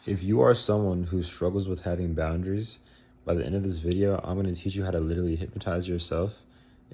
If you are someone who struggles with having boundaries, by the end of this video, I'm going to teach you how to literally hypnotize yourself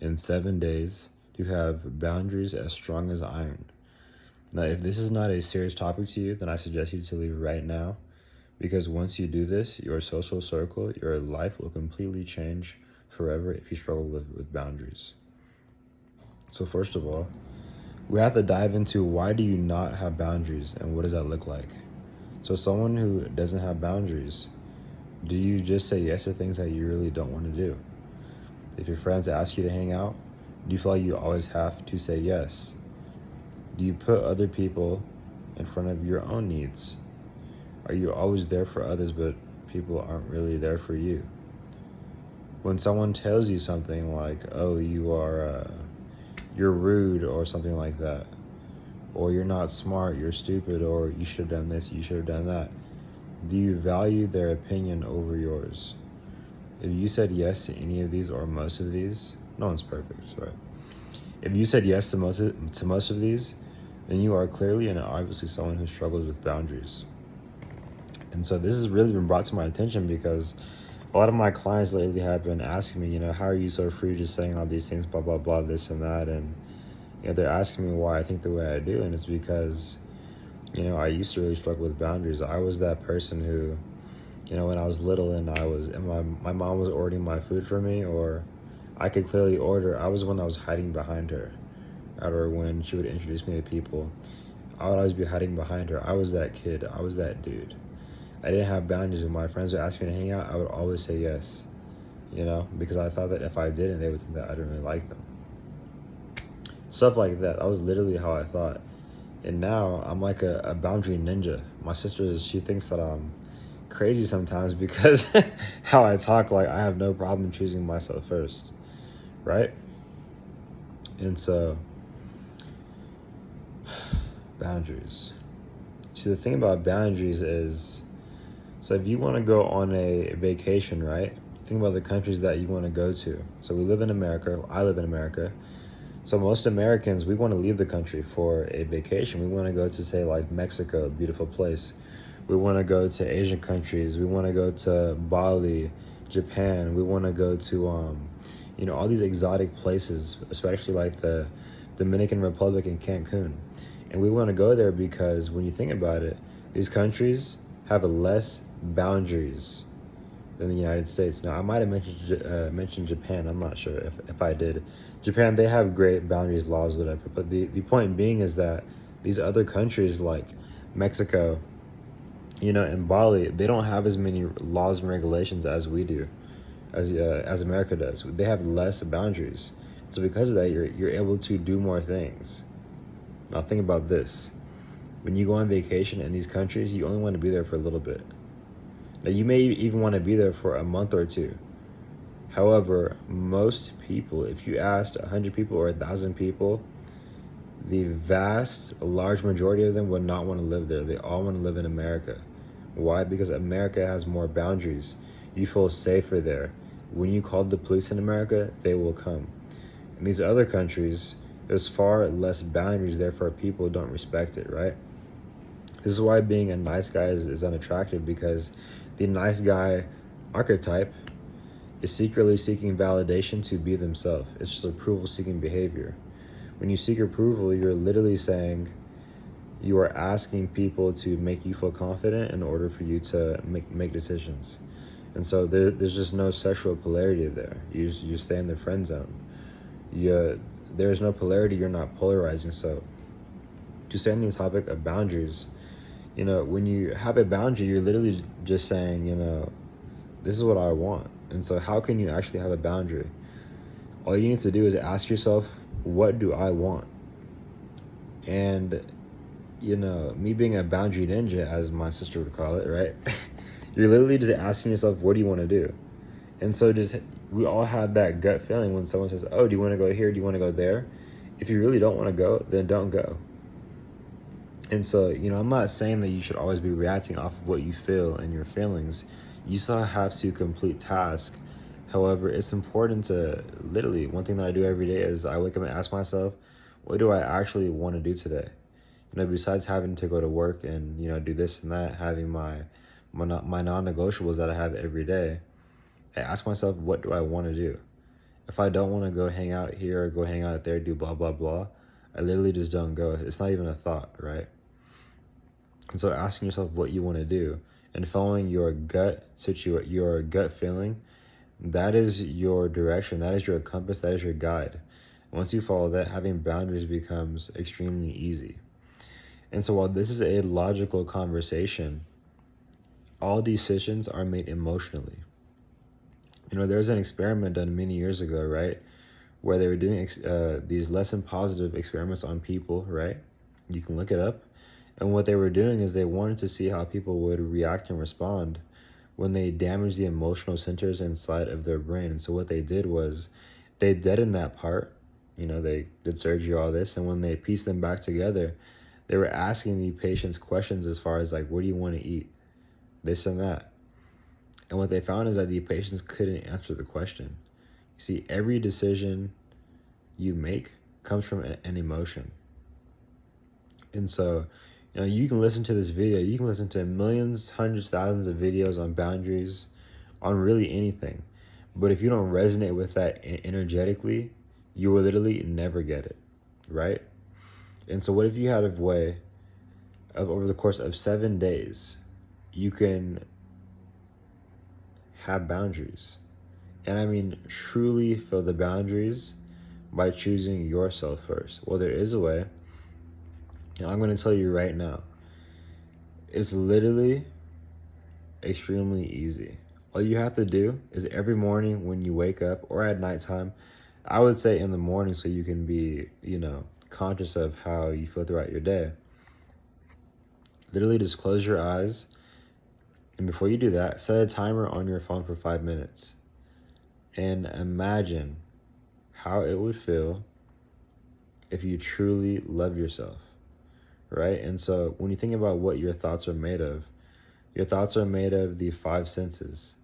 in 7 days to have boundaries as strong as iron. Now, if this is not a serious topic to you, then I suggest you to leave right now, because once you do this, your social circle, your life will completely change forever if you struggle with boundaries. So first of all, we have to dive into why do you not have boundaries and what does that look like? So someone who doesn't have boundaries, do you just say yes to things that you really don't want to do? If your friends ask you to hang out, do you feel like you always have to say yes? Do you put other people in front of your own needs? Are you always there for others, but people aren't really there for you? When someone tells you something like, oh, you're rude or something like that, or you're not smart, you're stupid, or you should have done this, you should have done that, do you value their opinion over yours? If you said yes to any of these or most of these, no one's perfect, right? If you said yes to most of these, then you are clearly and obviously someone who struggles with boundaries. And so this has really been brought to my attention because a lot of my clients lately have been asking me, how are you so free just saying all these things, blah, blah, blah, this and that. And, they're asking me why I think the way I do. And it's because, I used to really struggle with boundaries. I was that person who, when I was little and my mom was ordering my food for me, or I could clearly order, I was the one that was hiding behind her. Or when she would introduce me to people, I would always be hiding behind her. I was that kid. I was that dude. I didn't have boundaries. When my friends would ask me to hang out, I would always say yes, because I thought that if I didn't, they would think that I didn't really like them. Stuff like that. That was literally how I thought. And now I'm like a boundary ninja. My sister, she thinks that I'm crazy sometimes because how I talk, like I have no problem choosing myself first, right? And so, boundaries. See, the thing about boundaries is, so if you want to go on a vacation, right? Think about the countries that you want to go to. So we live in America. I live in America. So most Americans, we want to leave the country for a vacation. We want to go to, say, like Mexico, a beautiful place. We want to go to Asian countries. We want to go to Bali, Japan. We want to go to, all these exotic places, especially like the Dominican Republic and Cancun. And we want to go there because when you think about it, these countries have less boundaries than the United States. Now, I might have mentioned Japan. I'm not sure if I did. Japan, they have great boundaries, laws, whatever. But the point being is that these other countries like Mexico, and Bali, they don't have as many laws and regulations as we do, as America does. They have less boundaries. So because of that, you're able to do more things. Now think about this. When you go on vacation in these countries, you only want to be there for a little bit. Now, you may even want to be there for a month or two. However, most people, if you asked 100 people or 1,000 people, the large majority of them would not want to live there. They all want to live in America. Why? Because America has more boundaries. You feel safer there. When you call the police in America, they will come. In these other countries, there's far less boundaries, therefore people don't respect it, right? This is why being a nice guy is unattractive, because the nice guy archetype is secretly seeking validation to be themselves. It's just approval-seeking behavior. When you seek approval, you're literally saying you are asking people to make you feel confident in order for you to make decisions. And so there's just no sexual polarity there. You stay in the friend zone. There's no polarity. You're not polarizing. So to stay on the topic of boundaries, when you have a boundary, you're literally just saying, this is what I want. And so how can you actually have a boundary? All you need to do is ask yourself, what do I want? And, me being a boundary ninja, as my sister would call it, right? You're literally just asking yourself, what do you want to do? And so we all have that gut feeling when someone says, oh, do you want to go here? Do you want to go there? If you really don't want to go, then don't go. And so, I'm not saying that you should always be reacting off of what you feel and your feelings. You still have to complete tasks. However, it's important to literally, one thing that I do every day is I wake up and ask myself, what do I actually want to do today? Besides having to go to work and, do this and that, having my my non-negotiables that I have every day, I ask myself, what do I want to do? If I don't want to go hang out here or go hang out there, do blah, blah, blah, I literally just don't go. It's not even a thought, right? And so asking yourself what you want to do and following your your gut feeling, that is your direction. That is your compass. That is your guide. Once you follow that, having boundaries becomes extremely easy. And so while this is a logical conversation, all decisions are made emotionally. There's an experiment done many years ago, right, where they were doing these less than positive experiments on people, right? You can look it up. And what they were doing is they wanted to see how people would react and respond when they damaged the emotional centers inside of their brain. And so what they did was they deadened that part. They did surgery, all this. And when they pieced them back together, they were asking the patients questions as far as like, what do you want to eat? This and that. And what they found is that the patients couldn't answer the question. You see, every decision you make comes from an emotion. And so, you can listen to this video. You can listen to millions, hundreds, thousands of videos on boundaries, on really anything. But if you don't resonate with that energetically, you will literally never get it, right? And so what if you had a way of, over the course of 7 days, you can have boundaries? And I mean, truly fill the boundaries by choosing yourself first. Well, there is a way. And I'm going to tell you right now, it's literally extremely easy. All you have to do is every morning when you wake up or at nighttime, I would say in the morning so you can be, conscious of how you feel throughout your day. Literally just close your eyes. And before you do that, set a timer on your phone for 5 minutes. And imagine how it would feel if you truly love yourself. Right? And so when you think about what your thoughts are made of, your thoughts are made of the 5 senses: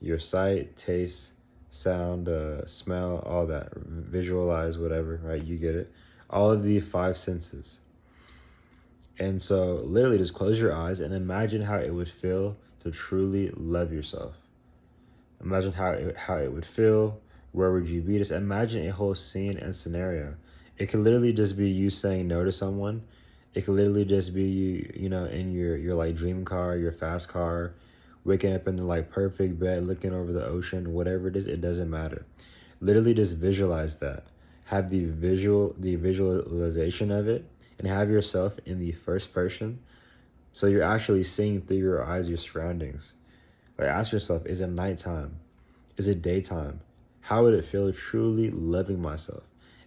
your sight, taste, sound, smell, all that, visualize, whatever, right? You get it. All of the 5 senses. And so literally just close your eyes and imagine how it would feel to truly love yourself. Imagine how it would feel. Where would you be? Just imagine a whole scene and scenario. It could literally just be you saying no to someone. It could literally just be you, in your like dream car, your fast car, waking up in the like perfect bed, looking over the ocean, whatever it is, it doesn't matter. Literally just visualize that. Have the visualization of it, and have yourself in the first person. So you're actually seeing through your eyes your surroundings. Like, ask yourself, is it nighttime? Is it daytime? How would it feel truly loving myself?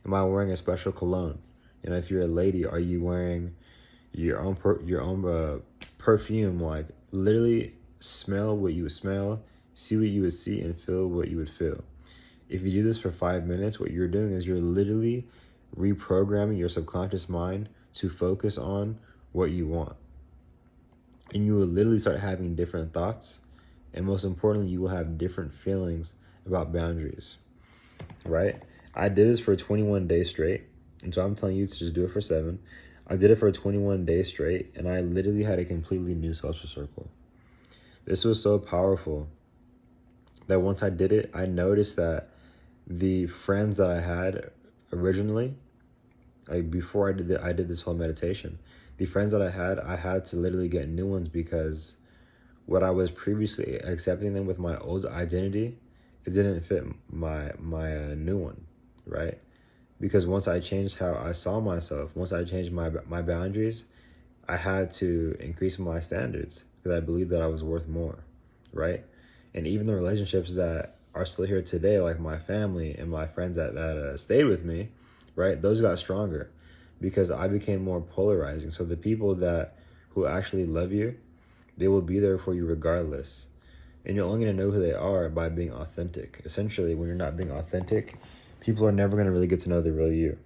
Am I wearing a special cologne? If you're a lady, are you wearing your own perfume? Like, literally smell what you would smell, see what you would see, and feel what you would feel. If you do this for 5 minutes, what you're doing is you're literally reprogramming your subconscious mind to focus on what you want. And you will literally start having different thoughts. And most importantly, you will have different feelings about boundaries, right? I did this for 21 days straight. And so I'm telling you to just do it for 7. I did it for 21 days straight, and I literally had a completely new social circle. This was so powerful that once I did it, I noticed that the friends that I had originally, like before I did this whole meditation, the friends that I had to literally get new ones, because what I was previously accepting them with my old identity, it didn't fit my new one, right? Because once I changed how I saw myself, once I changed my boundaries, I had to increase my standards because I believed that I was worth more, right? And even the relationships that are still here today, like my family and my friends that stayed with me, right? Those got stronger because I became more polarizing. So the people who actually love you, they will be there for you regardless. And you're only going to know who they are by being authentic. Essentially, when you're not being authentic, people are never going to really get to know the real you.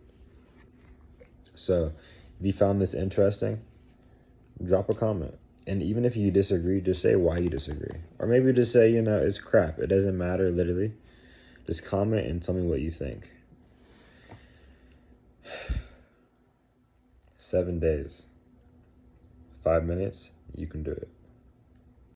So if you found this interesting, drop a comment. And even if you disagree, just say why you disagree. Or maybe just say, it's crap. It doesn't matter, literally. Just comment and tell me what you think. 7 days. 5 minutes, you can do it.